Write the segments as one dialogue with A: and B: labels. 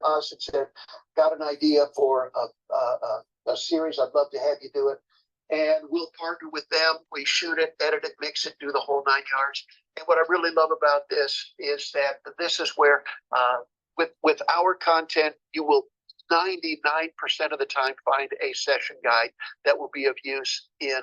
A: us and said, got an idea for a series. I'd love to have you do it. And we'll partner with them. We shoot it, edit it, mix it, do the whole 9 yards. And what I really love about this is that this is where, with our content, you will 99% of the time find a session guide that will be of use in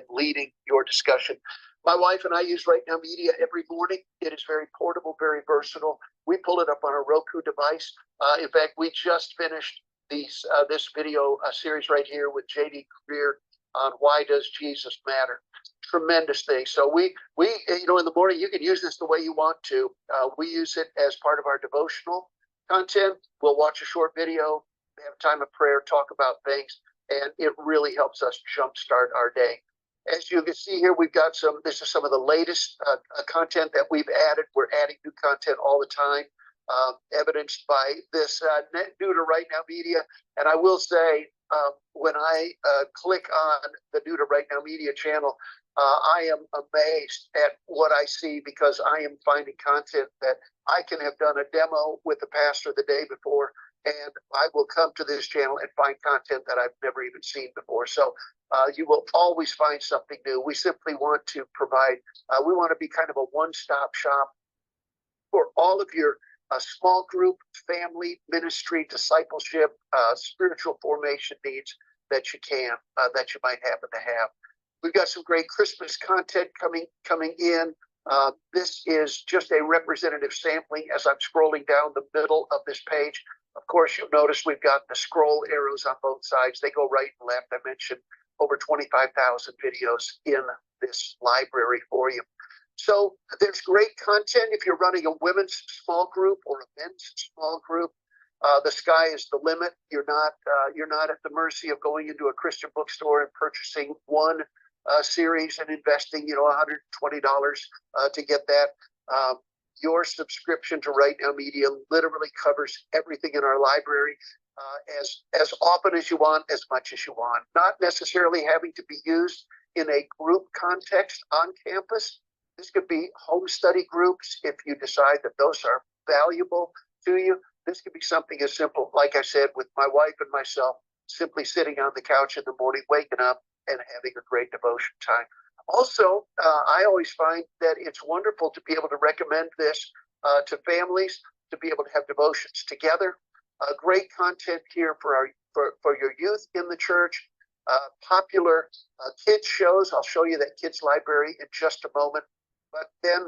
A: leading your discussion. My wife and I use Rightnow Media every morning. It is very portable, very versatile. We pull it up on a Roku device. In fact, we just finished this video series right here with J.D. Greer on why does Jesus matter. Tremendous thing. So we in the morning, you can use this the way you want to. We use it as part of our devotional content. We'll watch a short video, have a time of prayer, talk about things, and it really helps us jumpstart our day. As you can see here, we've got this is some of the latest content that we've added. We're adding new content all the time, evidenced by this new to Rightnow Media. And I will say, when I click on the new to Rightnow Media channel, I am amazed at what I see, because I am finding content that I can have done a demo with the pastor the day before, and I will come to this channel and find content that I've never even seen before. So you will always find something new. We simply want to provide, we want to be kind of a one-stop shop for all of your small group, family, ministry, discipleship, spiritual formation needs that that you might happen to have. We've got some great Christmas content coming in. This is just a representative sampling as I'm scrolling down the middle of this page. Of course, you'll notice we've got the scroll arrows on both sides. They go right and left. I mentioned over 25,000 videos in this library for you. So there's great content if you're running a women's small group or a men's small group. The sky is the limit. You're not at the mercy of going into a Christian bookstore and purchasing one series and investing, $120 to get that. Your subscription to Rightnow Media literally covers everything in our library as often as you want, as much as you want. Not necessarily having to be used in a group context on campus. This could be home study groups if you decide that those are valuable to you. This could be something as simple, like I said, with my wife and myself, simply sitting on the couch in the morning, waking up and having a great devotion time. Also, I always find that it's wonderful to be able to recommend this to families, to be able to have devotions together. Great content here for your youth in the church. Popular kids shows. I'll show you that kids library in just a moment. But then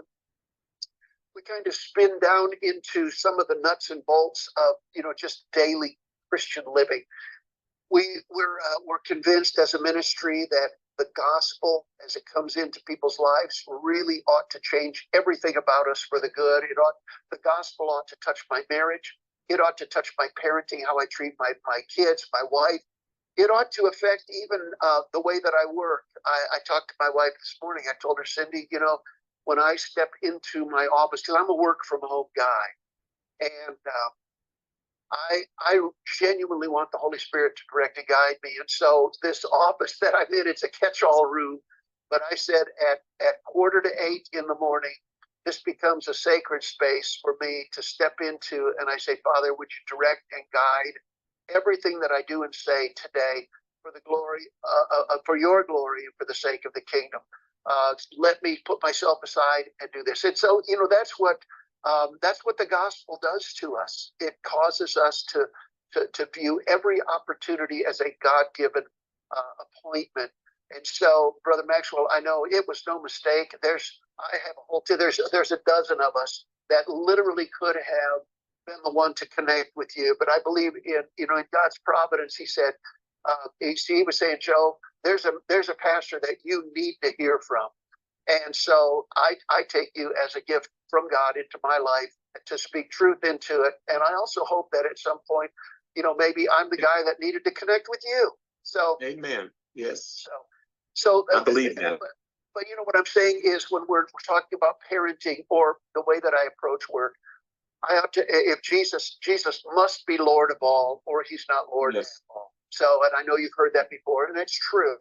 A: we kind of spin down into some of the nuts and bolts of just daily Christian living. We're convinced as a ministry that the gospel, as it comes into people's lives, really ought to change everything about us for the good. The gospel ought to touch my marriage. It ought to touch my parenting, how I treat my kids, my wife. It ought to affect even the way that I work. I talked to my wife this morning. I told her, Cindy, when I step into my office, because I'm a work from home guy, and I genuinely want the Holy Spirit to direct and guide me. And so this office that I'm in, it's a catch-all room. But I said at 7:45 in the morning, this becomes a sacred space for me to step into. And I say, Father, would you direct and guide everything that I do and say today for the glory, for your glory and for the sake of the kingdom. Let me put myself aside and do this. And so, that's what the gospel does to us. It causes us to view every opportunity as a God-given appointment. And so, Brother Maxwell, I know it was no mistake. There's a dozen of us that literally could have been the one to connect with you. But I believe in God's providence. He said, he was saying, Joe, there's a pastor that you need to hear from. And so I take you as a gift from God into my life to speak truth into it. And I also hope that at some point, maybe I'm the guy that needed to connect with you. So, amen. Yes. So
B: I believe that.
A: But what I'm saying is, when we're talking about parenting or the way that I approach work, I have to, if Jesus must be Lord of all, or he's not Lord of all. So, and I know you've heard that before, and it's true.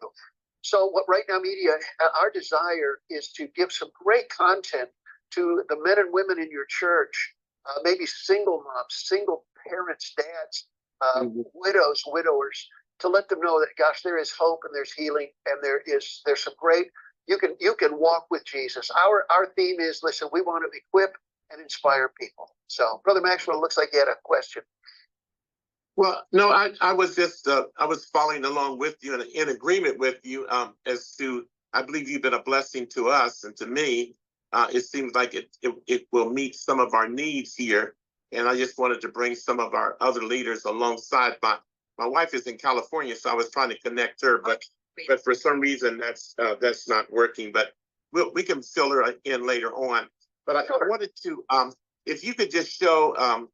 A: So what Rightnow Media, our desire is to give some great content to the men and women in your church, maybe single moms, single parents, dads, widows, widowers, to let them know that, gosh, there is hope and there's healing and there's some great. You can walk with Jesus. Our theme is, listen, we want to equip and inspire people. So, Brother Maxwell, looks like you had a question.
B: Well, no, I was just I was following along with you and in agreement with you as to, I believe you've been a blessing to us and to me. It seems like it will meet some of our needs here, and I just wanted to bring some of our other leaders alongside. My wife is in California, so I was trying to connect her, but for some reason that's not working. But we can fill her in later on. But I wanted to, if you could just show.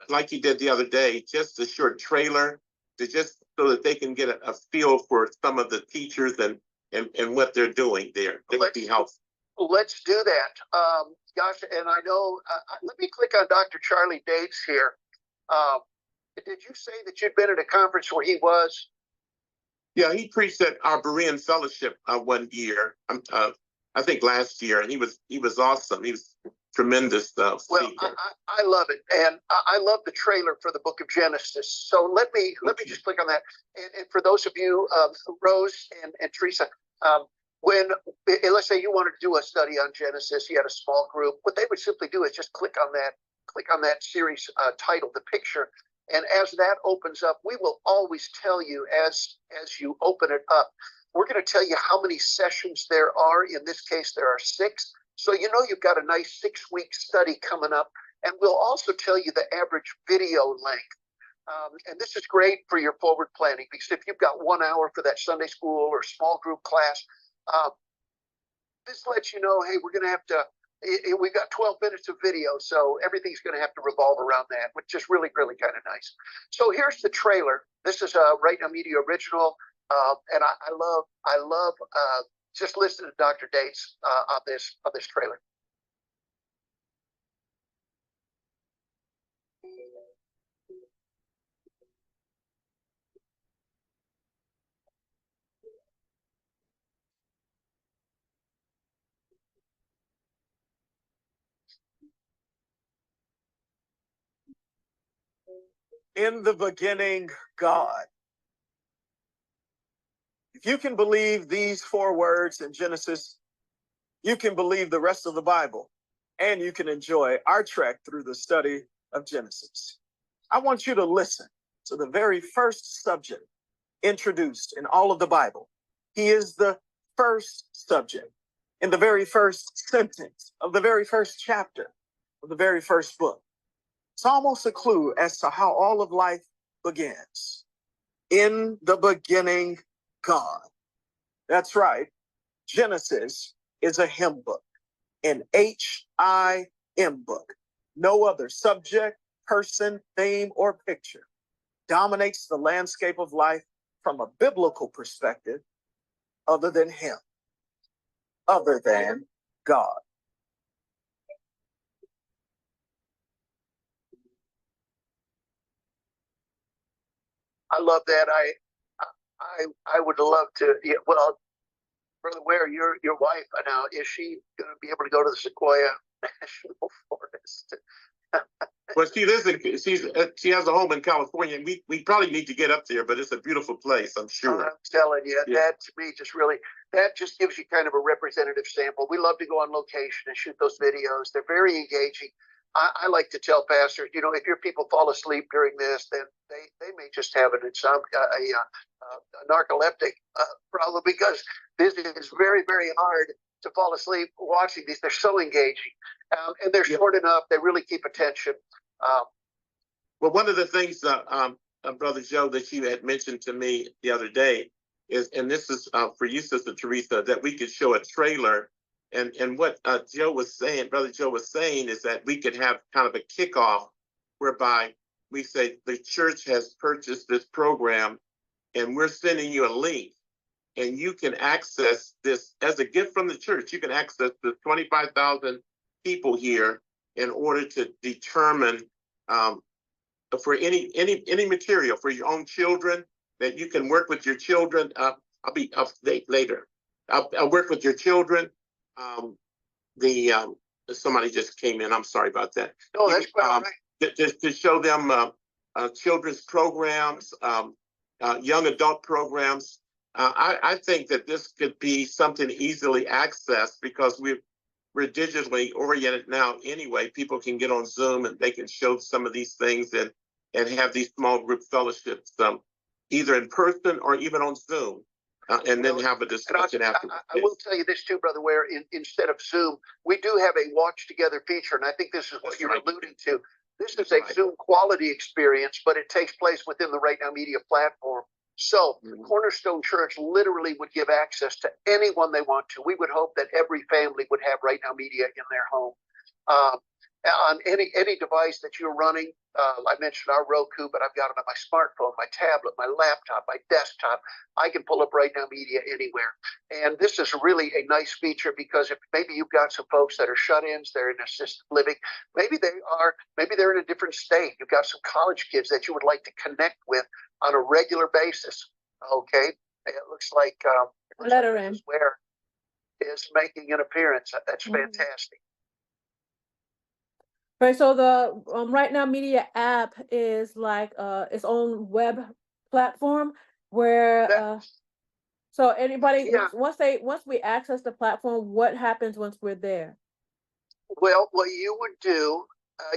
B: Like you did the other day, just a short trailer to just so that they can get a feel for some of the teachers and what they're doing there. That would be helpful.
A: Let's do that. Gosh, and I know, let me click on Dr. Charlie Dates here. Did you say that you'd been at a conference where he was?
B: Yeah, he preached at our Berean Fellowship one year, I think last year, and he was awesome. He was tremendous speaker.
A: Well, I love it, and I love the trailer for the Book of Genesis. So let me just click on that. And for those of you, Rose and Teresa, when let's say you wanted to do a study on Genesis, you had a small group. What they would simply do is just click on that series title, the picture, and as that opens up, we will always tell you as you open it up. We're going to tell you how many sessions there are. In this case, there are 6. So you know you've got a nice 6-week study coming up. And we'll also tell you the average video length. And this is great for your forward planning, because if you've got 1 hour for that Sunday school or small group class, this lets you know, hey, we're going to have to, we've got 12 minutes of video, so everything's going to have to revolve around that, which is really, really kind of nice. So here's the trailer. This is a Rightnow Media original. And I love just listening to Dr. Dates on this trailer.
C: In the beginning, God. If you can believe these 4 words in Genesis, you can believe the rest of the Bible, and you can enjoy our trek through the study of Genesis. I want you to listen to the very first subject introduced in all of the Bible. He is the first subject in the very first sentence of the very first chapter of the very first book. It's almost a clue as to how all of life begins. In the beginning, God. That's right. Genesis is a hymn book, an H-I-M book. No other subject, person, theme, or picture dominates the landscape of life from a biblical perspective other than him, other than God.
A: I love that. I would love to. Yeah, well, Brother Ware, your wife now, is she going to be able to go to the Sequoia National Forest?
B: Well, she has a home in California, and we probably need to get up there, but it's a beautiful place, I'm sure.
A: I'm telling you, that to me that just gives you kind of a representative sample. We love to go on location and shoot those videos. They're very engaging. I like to tell pastors, if your people fall asleep during this, then they may just have an insomnia, a narcoleptic problem, because this is very, very hard to fall asleep watching these. They're so engaging, and they're short enough. They really keep attention.
B: Well, one of the things, Brother Joe, that you had mentioned to me the other day is, and this is for you, Sister Teresa, that we could show a trailer. And what Brother Joe was saying is that we could have kind of a kickoff whereby we say the church has purchased this program and we're sending you a link, and you can access this as a gift from the church. You can access the 25,000 people here in order to determine for any material for your own children, that you can work with your children. I'll be up later. I'll work with your children. Somebody just came in. I'm sorry about that.
A: No, that's right.
B: to show them children's programs, young adult programs. I think that this could be something easily accessed because we're digitally oriented now anyway. People can get on Zoom and they can show some of these things and have these small group fellowships, either in person or even on Zoom, and then have a discussion after.
A: I will tell you this too, Brother Ware, instead of Zoom, we do have a watch together feature, and I think this is what you're alluding to. This is a Zoom quality experience, but it takes place within the Right Now Media platform. So Cornerstone Church literally would give access to anyone they want to. We would hope that every family would have Right Now Media in their home. On any device that you're running, I mentioned our Roku, but I've got it on my smartphone, my tablet, my laptop, my desktop. I can pull up Right Now Media anywhere. And this is really a nice feature because if maybe you've got some folks that are shut-ins, they're in assisted living, maybe they're in a different state. You've got some college kids that you would like to connect with on a regular basis. Okay, it looks like Ware is making an appearance. That's fantastic.
D: Right, so the Right Now Media app is like its own web platform where so anybody once we access the platform, what happens once we're there?
A: Well, what you would do,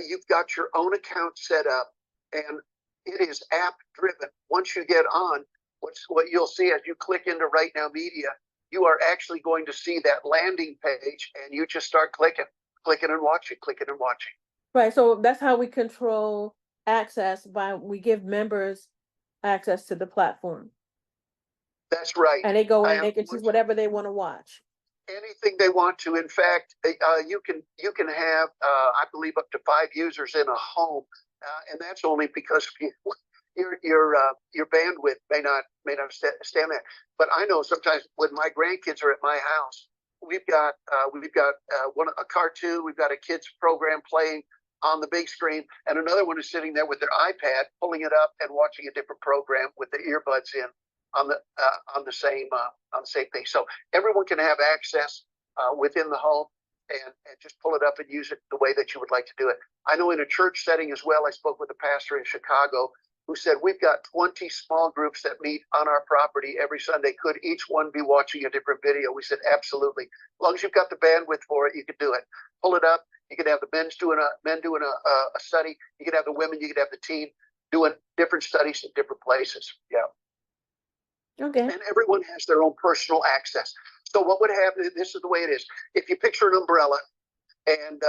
A: you've got your own account set up, and it is app driven. Once you get on, what you'll see as you click into Right Now Media, you are actually going to see that landing page, and you just start clicking and watching, clicking and watching.
D: Right, so that's how we control access we give members access to the platform.
A: That's right.
D: And they go in, they can choose whatever they want to watch.
A: Anything they want to. In fact, you can have, I believe, up to 5 users in a home, and that's only because your bandwidth may not stand that. But I know sometimes when my grandkids are at my house, we've got a cartoon, we've got a kids program playing on the big screen, and another one is sitting there with their iPad, pulling it up and watching a different program with the earbuds in on the same thing. So everyone can have access within the home and just pull it up and use it the way that you would like to do it. I know in a church setting as well, I spoke with a pastor in Chicago who said, we've got 20 small groups that meet on our property every Sunday. Could each one be watching a different video? We said, absolutely. As long as you've got the bandwidth for it, you can do it. Pull it up. You could have the men doing a study. You could have the women. You could have the teen doing different studies in different places. Yeah.
D: Okay.
A: And everyone has their own personal access. So what would happen? This is the way it is. If you picture an umbrella, and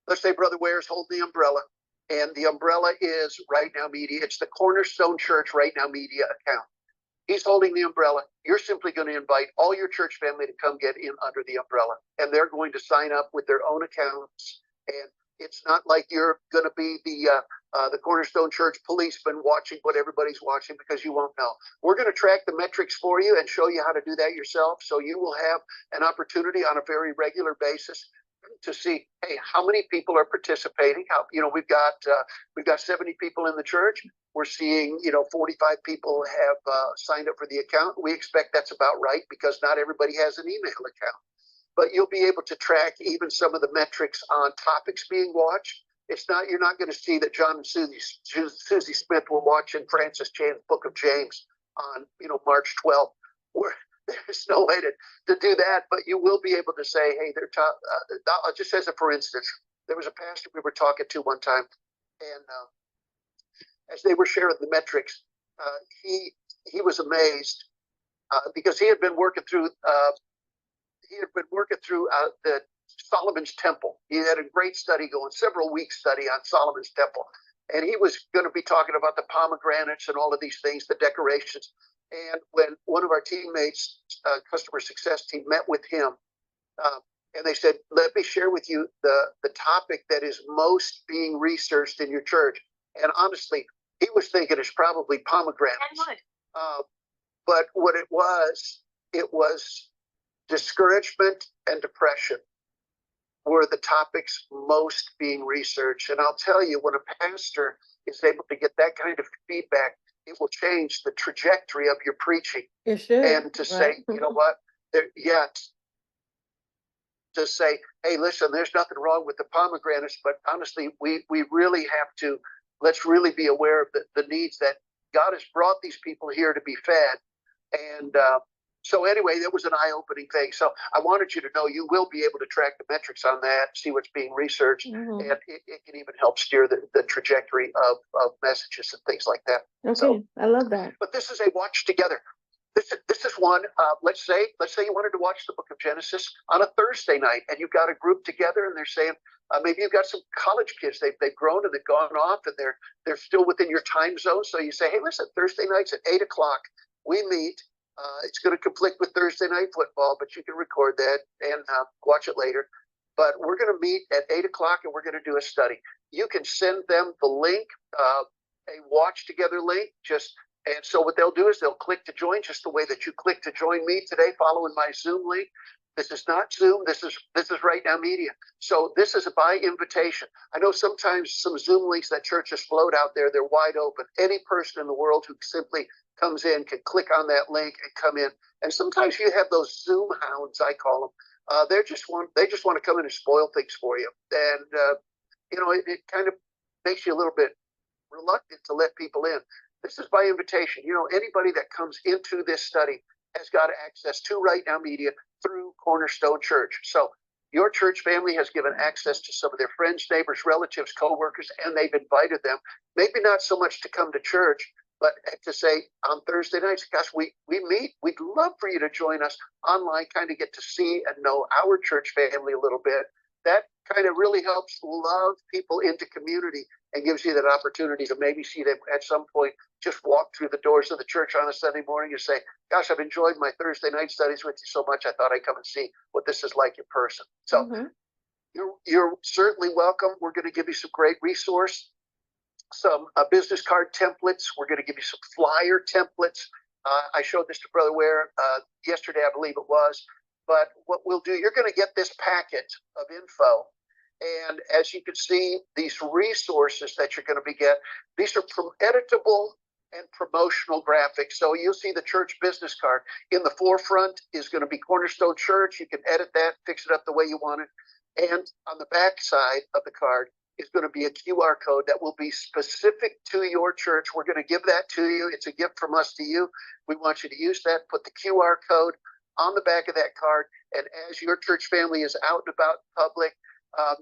A: let's say Brother Ware's holding the umbrella, and the umbrella is Right Now Media. It's the Cornerstone Church Right Now Media account. He's holding the umbrella. You're simply going to invite all your church family to come get in under the umbrella, and they're going to sign up with their own accounts. And it's not like you're going to be the Cornerstone Church policeman watching what everybody's watching, because you won't know. We're going to track the metrics for you and show you how to do that yourself. So you will have an opportunity on a very regular basis to see, hey, how many people are participating? We've got 70 people in the church. We're seeing, 45 people have signed up for the account. We expect that's about right because not everybody has an email account. But you'll be able to track even some of the metrics on topics being watched. You're not going to see that John and Susie Smith were watching Francis Chan's Book of James on, March 12th. There's no way to do that, but you will be able to say, hey, they're top. Just as a for instance, there was a pastor we were talking to one time, and as they were sharing the metrics, he was amazed because he had been working through the Solomon's Temple. He had a great study going, several weeks study on Solomon's Temple, and he was going to be talking about the pomegranates and all of these things, the decorations. And when one of our teammates, customer success team, met with him, and they said, let me share with you the topic that is most being researched in your church. And honestly, he was thinking it's probably pomegranates. But what it was discouragement and depression were the topics most being researched. And I'll tell you, when a pastor is able to get that kind of feedback, it will change the trajectory of your preaching.
D: It should.
A: And to say, you know what, to say, hey, listen, there's nothing wrong with the pomegranates, but honestly, we really have to, let's really be aware of the needs that God has brought these people here to be fed. And so anyway, that was an eye-opening thing. So I wanted you to know you will be able to track the metrics on that, see what's being researched, and it can even help steer the trajectory of messages and things like that.
D: Okay, so, I love that.
A: But this is a watch together. This is one. Let's say you wanted to watch the Book of Genesis on a Thursday night, and you've got a group together, and they're saying maybe you've got some college kids. They've grown and they've gone off, and they're still within your time zone. So you say, hey, listen, Thursday nights at 8 o'clock we meet. It's going to conflict with Thursday night football, but you can record that and watch it later. But we're going to meet at 8 o'clock, and we're going to do a study. You can send them the link, a watch together link. And so what they'll do is they'll click to join, just the way that you click to join me today, following my Zoom link. This is not Zoom. This is Rightnow Media. So this is by invitation. I know sometimes some Zoom links that churches float out there, they're wide open. Any person in the world who simply comes in can click on that link and come in. And sometimes you have those Zoom hounds, I call them. They just want to come in and spoil things for you. And it kind of makes you a little bit reluctant to let people in. This is by invitation. Anybody that comes into this study has got access to Rightnow Media through Cornerstone Church. So your church family has given access to some of their friends, neighbors, relatives, co-workers, and they've invited them, maybe not so much to come to church, but to say on Thursday nights, gosh, we meet. We'd love for you to join us online, kind of get to see and know our church family a little bit. That kind of really helps love people into community and gives you that opportunity to maybe see them at some point just walk through the doors of the church on a Sunday morning and say, gosh, I've enjoyed my Thursday night studies with you so much. I thought I'd come and see what this is like in person. So you're certainly welcome. We're going to give you some great resource, some business card templates. We're going to give you some flyer templates. I showed this to Brother Ware yesterday, I believe it was. But what we'll do, you're going to get this packet of info. And as you can see, these resources that you're going to be getting, these are editable and promotional graphics. So you'll see the church business card. In the forefront is going to be Cornerstone Church. You can edit that, fix it up the way you want it. And on the back side of the card is going to be a QR code that will be specific to your church. We're going to give that to you. It's a gift from us to you. We want you to use that, put the QR code on the back of that card. And as your church family is out and about in public,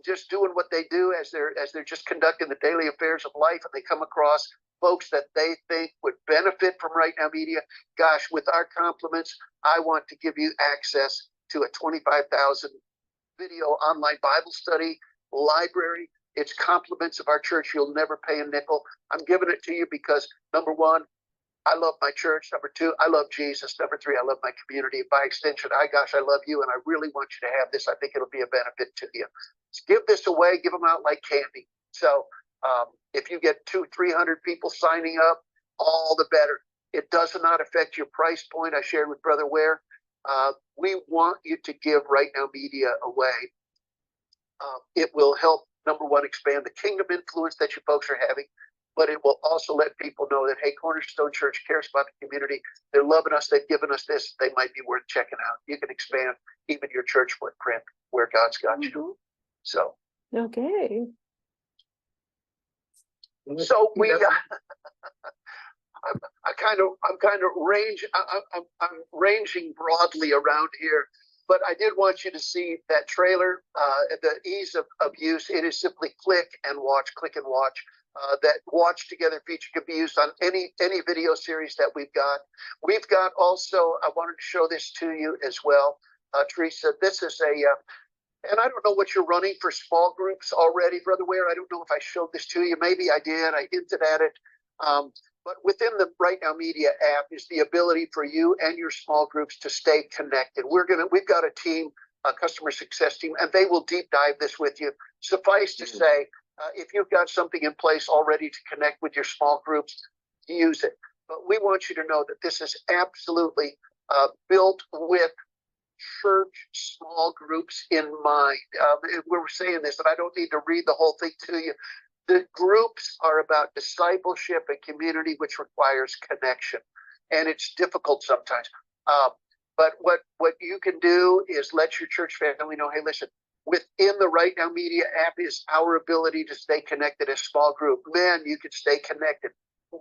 A: just doing what they do as they're just conducting the daily affairs of life, and they come across folks that they think would benefit from Rightnow Media, gosh, with our compliments, I want to give you access to a 25,000 video online Bible study library. It's compliments of our church. You'll never pay a nickel. I'm giving it to you because, number one, I love my church. Number two, I love Jesus. Number three, I love my community. By extension, I love you, and I really want you to have this. I think it'll be a benefit to you. Just give this away. Give them out like candy. So if you get 200-300 people signing up, all the better. It does not affect your price point. I shared with Brother Ware. We want you to give Rightnow Media away. It will help, number one, expand the kingdom influence that you folks are having. But it will also let people know that, hey, Cornerstone Church cares about the community. They're loving us. They've given us this. They might be worth checking out. You can expand even your church footprint where God's got you. So.
D: Okay.
A: So we, I'm kind of ranging broadly around here. But I did want you to see that trailer, the ease of use. It is simply click and watch. That watch together feature can be used on any video series that we've got. We've got also, I wanted to show this to you as well, Teresa. This is and I don't know what you're running for small groups already, Brother Ware. I don't know if I showed this to you. Maybe I did. I hinted at it. But within the Rightnow Media app is the ability for you and your small groups to stay connected. We've got a team, a customer success team, and they will deep dive this with you. Suffice to say, if you've got something in place already to connect with your small groups, use it. But we want you to know that this is absolutely built with church small groups in mind. We're saying this, and I don't need to read the whole thing to you. The groups are about discipleship and community, which requires connection. And it's difficult sometimes. But what you can do is let your church family know, hey, listen, within the Right Now Media app is our ability to stay connected as small group. Men, you can stay connected.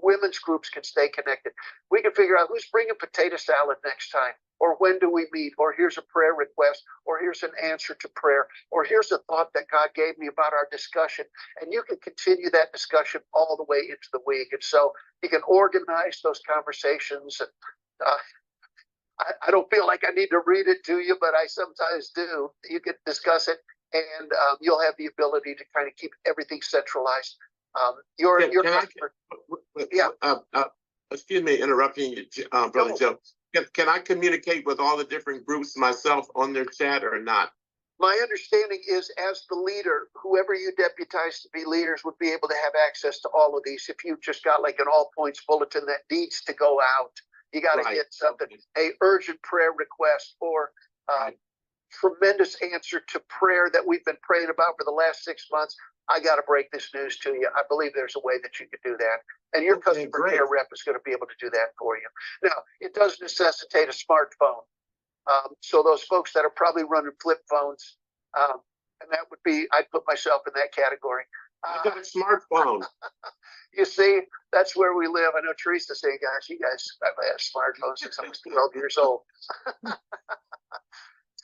A: Women's groups can stay connected. We can figure out who's bringing potato salad next time, or when do we meet, or here's a prayer request, or here's an answer to prayer, or here's a thought that God gave me about our discussion. And you can continue that discussion all the way into the week. And so you can organize those conversations. And I don't feel like I need to read it to you, but I sometimes do. You can discuss it, and you'll have the ability to kind of keep everything centralized. Your customer, yeah.
B: Excuse me, interrupting you, Brother
A: No.
B: Joe. Can I communicate with all the different groups myself on their chat or not?
A: My understanding is, as the leader, whoever you deputize to be leaders would be able to have access to all of these. If you've just got like an all points bulletin that needs to go out, you got to get something, a urgent prayer request, or tremendous answer to prayer that we've been praying about for the last 6 months. I got to break this news to you. I believe there's a way that you can do that. And your customer care rep is going to be able to do that for you. Now, it does necessitate a smartphone. So those folks that are probably running flip phones, and that would be, I'd put myself in that category.
B: I got a smartphone.
A: You see, that's where we live. I know Teresa saying, gosh, you guys have had smartphones since I was 12 years old.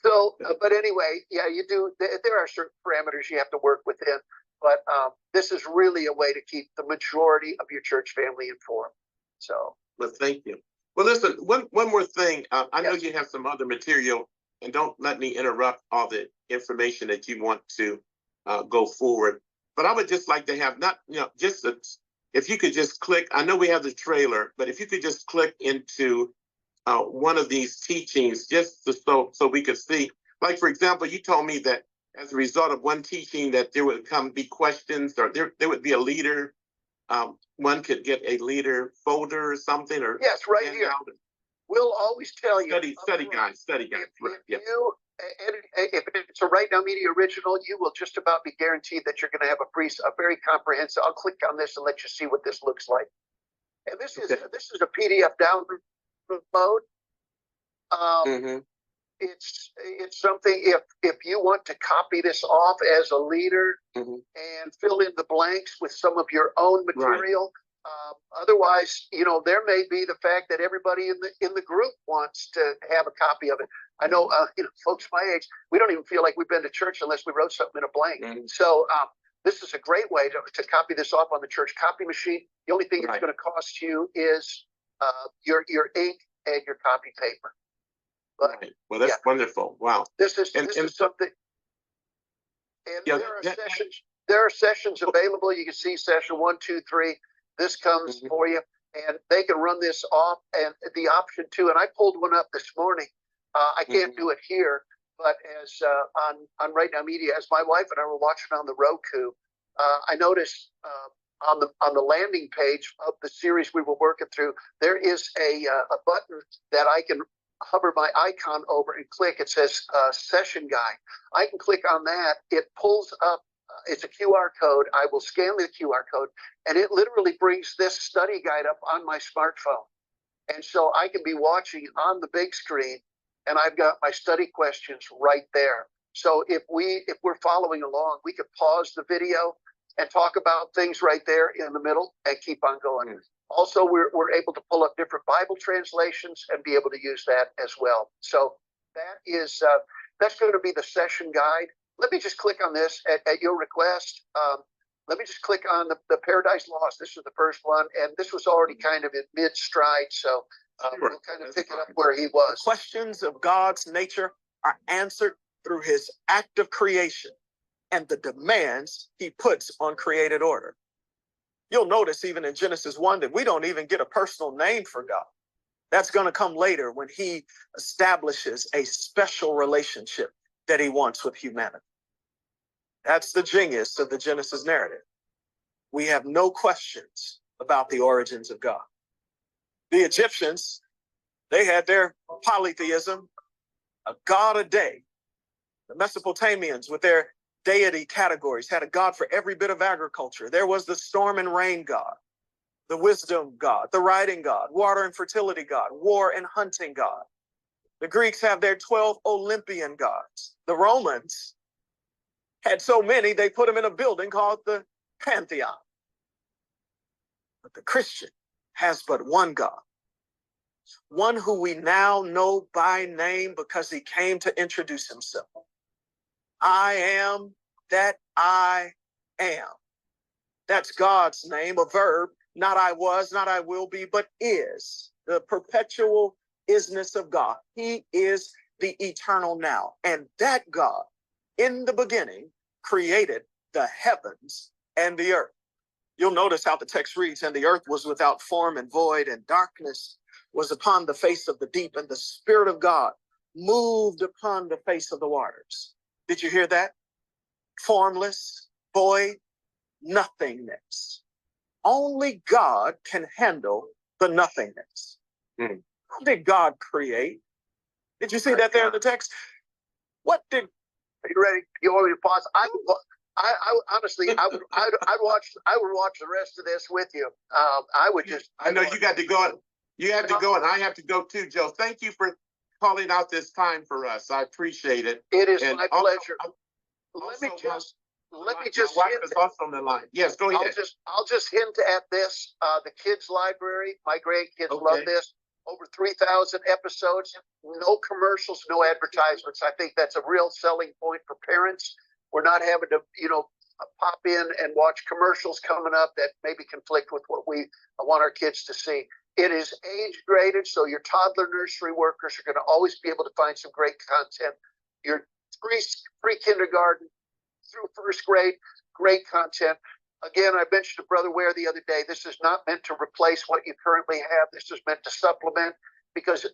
A: So, but anyway, yeah, you do. There are certain parameters you have to work within, but this is really a way to keep the majority of your church family informed. So,
B: well, thank you. Well, listen, one more thing. I know
A: Yes.
B: you have some other material, and don't let me interrupt all the information that you want to go forward. But I would just like to have if you could just click. I know we have the trailer, but if you could just click into one of these teachings, just so we could see. Like, for example, you told me that as a result of one teaching that there would be questions, or there would be a leader. One could get a leader folder or something, or
A: yes, right here. We'll always tell you.
B: Study guide.
A: If it's a Right Now Media original, you will just about be guaranteed that you're going to have a very comprehensive. I'll click on this and let you see what this looks like. And this is a PDF download mode. It's something, if you want to copy this off as a leader and fill in the blanks with some of your own material. Otherwise, there may be the fact that everybody in the group wants to have a copy of it. I know, folks my age, we don't even feel like we've been to church unless we wrote something in a blank. So this is a great way to copy this off on the church copy machine. The only thing it's going to cost you is your ink and your copy paper. But,
B: well, that's wonderful. Wow.
A: This is something. And there are sessions available. You can see session 1, 2, 3. This comes for you, and they can run this off. And the option too. And I pulled one up this morning. I can't do it here, but as on Right Now Media, as my wife and I were watching on the Roku, I noticed on the landing page of the series we were working through, there is a button that I can hover my icon over and click. It says session guide. I can click on that. It pulls up. It's a QR code. I will scan the QR code, and it literally brings this study guide up on my smartphone. And so I can be watching on the big screen, and I've got my study questions right there. So if we're following along, we could pause the video and talk about things right there in the middle and keep on going. Also, we're able to pull up different Bible translations and be able to use that as well. So that's going to be the session guide. Let me just click on this at your request. Let me just click on the Paradise Lost. This is the first one, and this was already kind of in mid-stride, so we'll kind of pick it up where he was.
C: The questions of God's nature are answered through his act of creation and the demands he puts on created order. You'll notice even in Genesis 1 that we don't even get a personal name for God. That's going to come later when he establishes a special relationship that he wants with humanity. That's the genius of the Genesis narrative. We have no questions about the origins of God. The Egyptians, they had their polytheism, a god a day. The Mesopotamians, with their deity categories, had a god for every bit of agriculture. There was the storm and rain god, the wisdom god, the writing god, water and fertility god, war and hunting god. The Greeks have their 12 Olympian gods. The Romans had so many, they put them in a building called the Pantheon. But the Christian has but one God, one who we now know by name because he came to introduce himself. I am that I am. That's God's name, a verb, not I was, not I will be, but is, the perpetual isness of God. He is the eternal now. And that God, in the beginning, created the heavens and the earth. You'll notice how the text reads, and the earth was without form and void, and darkness was upon the face of the deep, and the Spirit of God moved upon the face of the waters. Did you hear that? Formless, void, nothingness. Only God can handle the nothingness. What did God create? Did you see that there in the text? What did?
A: Are you ready? You want me to pause? I honestly, I would watch the rest of this with you. I would just.
B: I know you got to go. You have to go, and I have to go too, Joe. Thank you for calling out this time for us. I appreciate it.
A: It is
B: And
A: my
B: also-
A: pleasure. Let me just
B: my wife
A: hint.
B: is also on the line. Yes, go ahead.
A: I'll just hint at this. The kids' library. My grandkids love
B: Okay.
A: this. Over 3,000 episodes. No commercials, no advertisements. I think that's a real selling point for parents. We're not having to, pop in and watch commercials coming up that maybe conflict with what we want our kids to see. It is age graded, so your toddler nursery workers are going to always be able to find some great content. Your pre-kindergarten through first grade, great content. Again, I mentioned to Brother Ware the other day, this is not meant to replace what you currently have. This is meant to supplement, because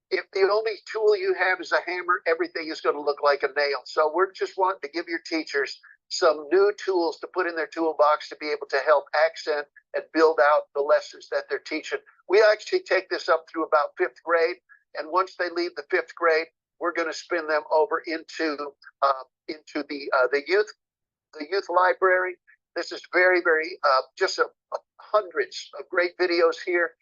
A: if the only tool you have is a hammer, everything is going to look like a nail. So we're just wanting to give your teachers some new tools to put in their toolbox to be able to help accent and build out the lessons that they're teaching. We actually take this up through about 5th grade. And once they leave the 5th grade, we're going to spin them over into the youth library. This is very, very just hundreds of great videos here.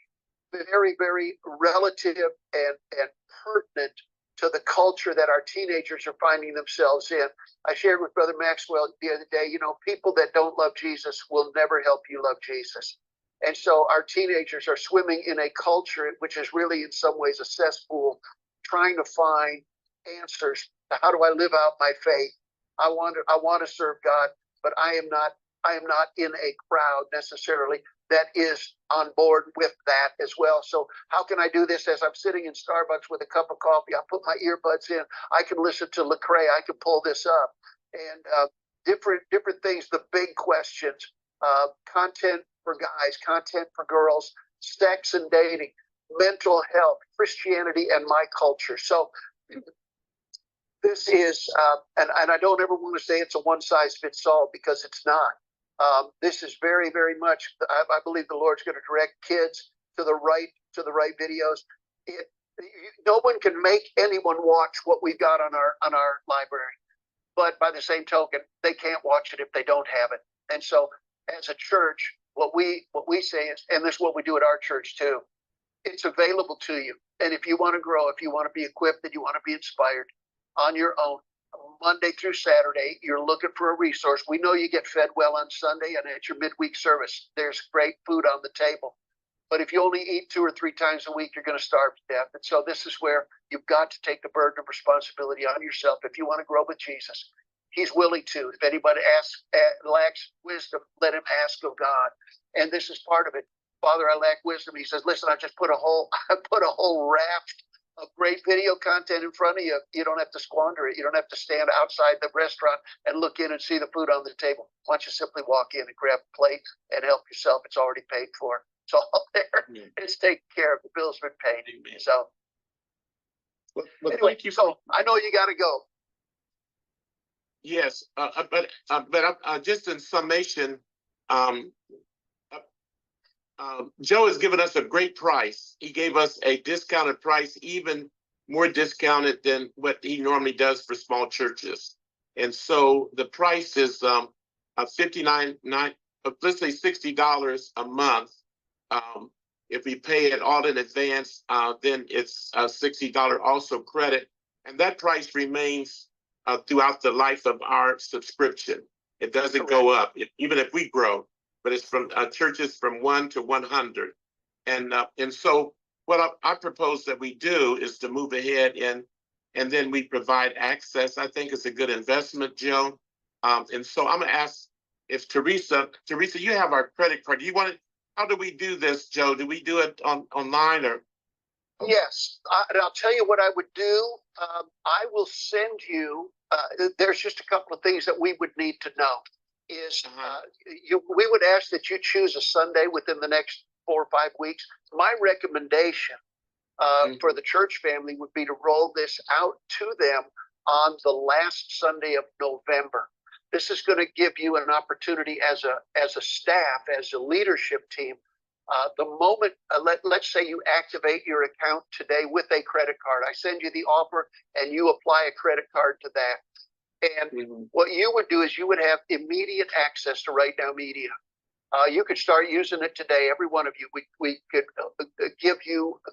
A: Very, very relative and pertinent to the culture that our teenagers are finding themselves in. I shared with Brother Maxwell the other day, people that don't love Jesus will never help you love Jesus. And so our teenagers are swimming in a culture which is really in some ways a cesspool, trying to find answers to how do I live out my faith. I want to serve God, but I am not in a crowd necessarily that is on board with that as well. So how can I do this as I'm sitting in Starbucks with a cup of coffee? I put my earbuds in. I can listen to Lecrae. I can pull this up, and different things. The big questions, content for guys, content for girls, sex and dating, mental health, Christianity, and my culture. So this is, and I don't ever want to say it's a one size fits all, because it's not. This is very, very much. I believe the Lord's going to direct kids to the right videos. No one can make anyone watch what we've got on our library, but by the same token, they can't watch it if they don't have it. And so, as a church, what we say is, and this is what we do at our church too. It's available to you, and if you want to grow, if you want to be equipped, and you want to be inspired on your own, Monday through Saturday, you're looking for a resource. We know you get fed well on Sunday, and at your midweek service, there's great food on the table. But if you only eat 2 or 3 times a week, you're going to starve to death. And so this is where you've got to take the burden of responsibility on yourself. If you want to grow with Jesus, he's willing to. If anybody lacks wisdom, let him ask of God. And this is part of it. Father, I lack wisdom. He says, listen, I put a whole raft of great video content in front of you. You don't have to squander it. You don't have to stand outside the restaurant and look in and see the food on the table. Why don't you simply walk in and grab a plate and help yourself? It's already paid for. It's all there. It's taken care of. The bill's been paid. Amen. So, anyway, thank you. So I know you got to go.
B: Yes, but just in summation, Joe has given us a great price. He gave us a discounted price, even more discounted than what he normally does for small churches. And so the price is let's say $60 a month. If we pay it all in advance, then it's a $60 also credit. And that price remains throughout the life of our subscription. It doesn't go up, even if we grow, but it's from churches from 1 to 100. And so what I propose that we do is to move ahead and then we provide access. I think it's a good investment, Joe. And so I'm gonna ask if Teresa, you have our credit card. Do you want it? How do we do this, Joe? Do we do it online or?
A: Yes, and I'll tell you what I would do. I will send you, there's just a couple of things that we would need to know. We would ask that you choose a Sunday within the next 4 or 5 weeks. My recommendation for the church family would be to roll this out to them on the last Sunday of November. This is going to give you an opportunity as a staff, as a leadership team. The moment, let's say you activate your account today with a credit card. I send you the offer and you apply a credit card to that. And what you would do is you would have immediate access to Rightnow Media. You could start using it today, every one of you. We could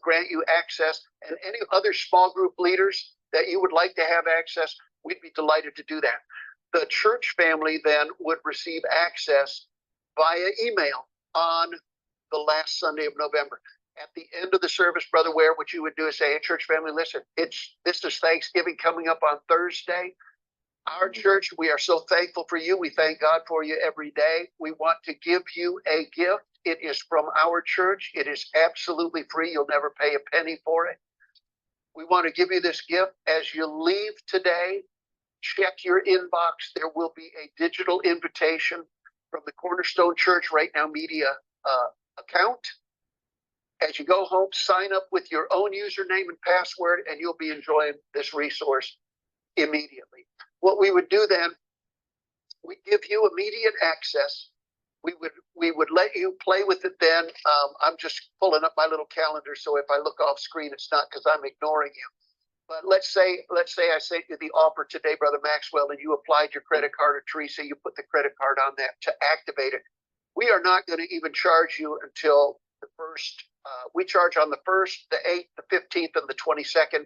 A: grant you access, and any other small group leaders that you would like to have access, we'd be delighted to do that. The church family then would receive access via email on the last Sunday of November. At the end of the service, Brother Ware, what you would do is say, hey, church family, listen, this is Thanksgiving coming up on Thursday. Our church, we are so thankful for you. We thank God for you every day. We want to give you a gift. It is from our church. It is absolutely free. You'll never pay a penny for it. We want to give you this gift. As you leave today, check your inbox. There will be a digital invitation from the Cornerstone Church Rightnow Media account. As you go home, sign up with your own username and password, and you'll be enjoying this resource immediately. What we would do then, we give you immediate access. We would let you play with it then. I'm just pulling up my little calendar, so if I look off screen, it's not because I'm ignoring you. But let's say I sent you the offer today, Brother Maxwell, and you applied your credit card, or Teresa, you put the credit card on that to activate it. We are not going to even charge you until the first. We charge on the 1st, the 8th, the 15th, and the 22nd.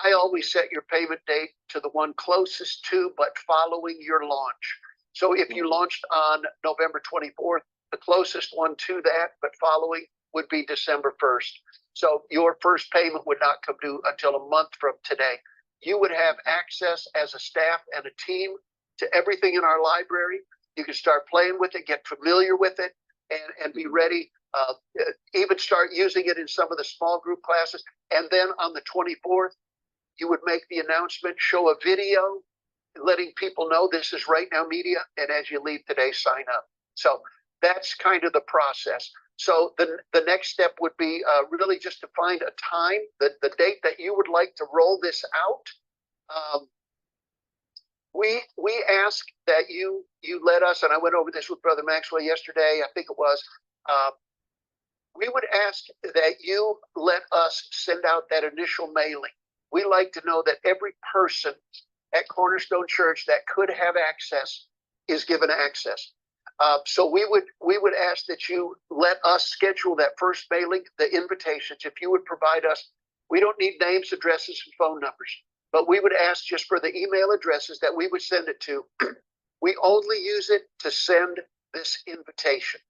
A: I always set your payment date to the one closest to, but following your launch. So if you launched on November 24th, the closest one to that, but following, would be December 1st. So your first payment would not come due until a month from today. You would have access as a staff and a team to everything in our library. You can start playing with it, get familiar with it, and be ready. Even start using it in some of the small group classes. And then on the 24th, you would make the announcement, show a video, letting people know this is Rightnow Media. And as you leave today, sign up. So that's kind of the process. So the next step would be really just to find a time, the date that you would like to roll this out. We ask that you let us, and I went over this with Brother Maxwell yesterday, I think it was, we would ask that you let us send out that initial mailing. We like to know that every person at Cornerstone Church that could have access is given access. So we would ask that you let us schedule that first mailing, the invitations. If you would provide us, we don't need names, addresses, and phone numbers, but we would ask just for the email addresses that we would send it to. We only use it to send this invitation.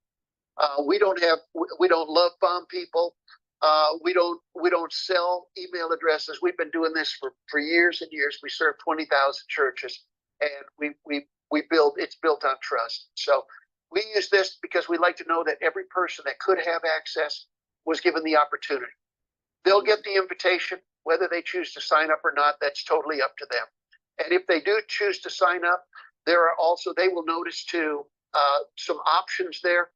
A: We don't love bomb people. We don't sell email addresses. We've been doing this for years and years. We serve 20,000 churches, and it's built on trust. So we use this because we like to know that every person that could have access was given the opportunity. They'll get the invitation, whether they choose to sign up or not, that's totally up to them. And if they do choose to sign up, they will notice too, some options there.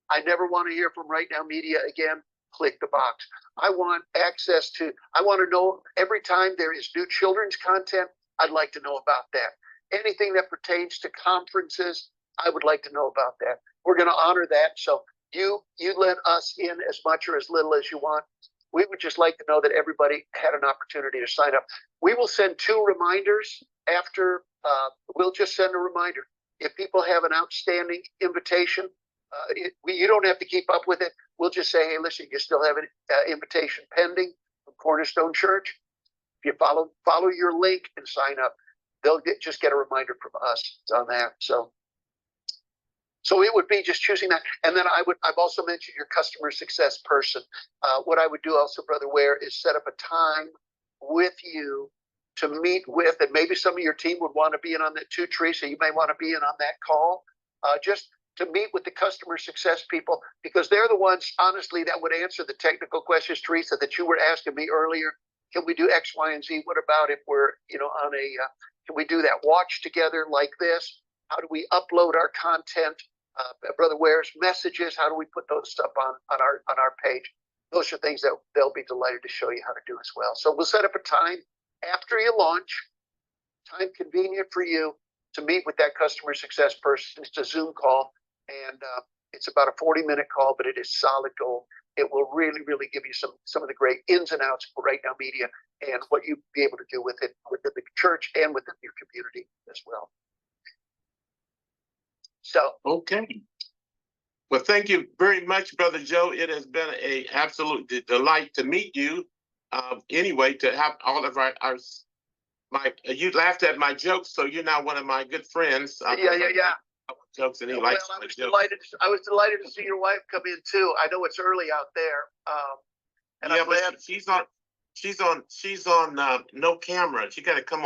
A: I never want to hear from Rightnow Media again. Click the box. I want to know every time there is new children's content, I'd like to know about that. Anything that pertains to conferences, I would like to know about that. We're going to honor that. So you let us in as much or as little as you want. We would just like to know that everybody had an opportunity to sign up. We will send 2 reminders after. We'll just send a reminder. If people have an outstanding invitation, you don't have to keep up with it. we'll just say, hey, listen, you still have an invitation pending from Cornerstone Church. If you follow your link and sign up, they'll just get a reminder from us on that. So it would be just choosing that. And then I've also mentioned your customer success person. What I would do also, Brother Ware, is set up a time with you to meet with, and maybe some of your team would want to be in on that too, Teresa. You may want to be in on that call, just to meet with the customer success people, because they're the ones, honestly, that would answer the technical questions, Teresa, that you were asking me earlier. Can we do X, Y, and Z? What about if we're, on a, can we do that watch together like this? How do we upload our content? Brother Ware's messages, how do we put those stuff on our page? Those are things that they'll be delighted to show you how to do as well. So we'll set up a time after you launch, time convenient for you to meet with that customer success person. It's a Zoom call, and it's about a 40-minute call, but it is solid gold. It will really, really give you some of the great ins and outs for Rightnow Media and what you'll be able to do with it within the church and within your community as well. So,
B: Okay. Well, thank you very much, Brother Joe. It has been an absolute delight to meet you. Anyway, to have all of you laughed at my jokes, so you're now one of my good friends.
A: Yeah.
B: Jokes, and he likes my jokes.
A: I was delighted to see your wife come in too. I know it's early out there. And
B: yeah,
A: I'm glad
B: but she's on no camera. She got to come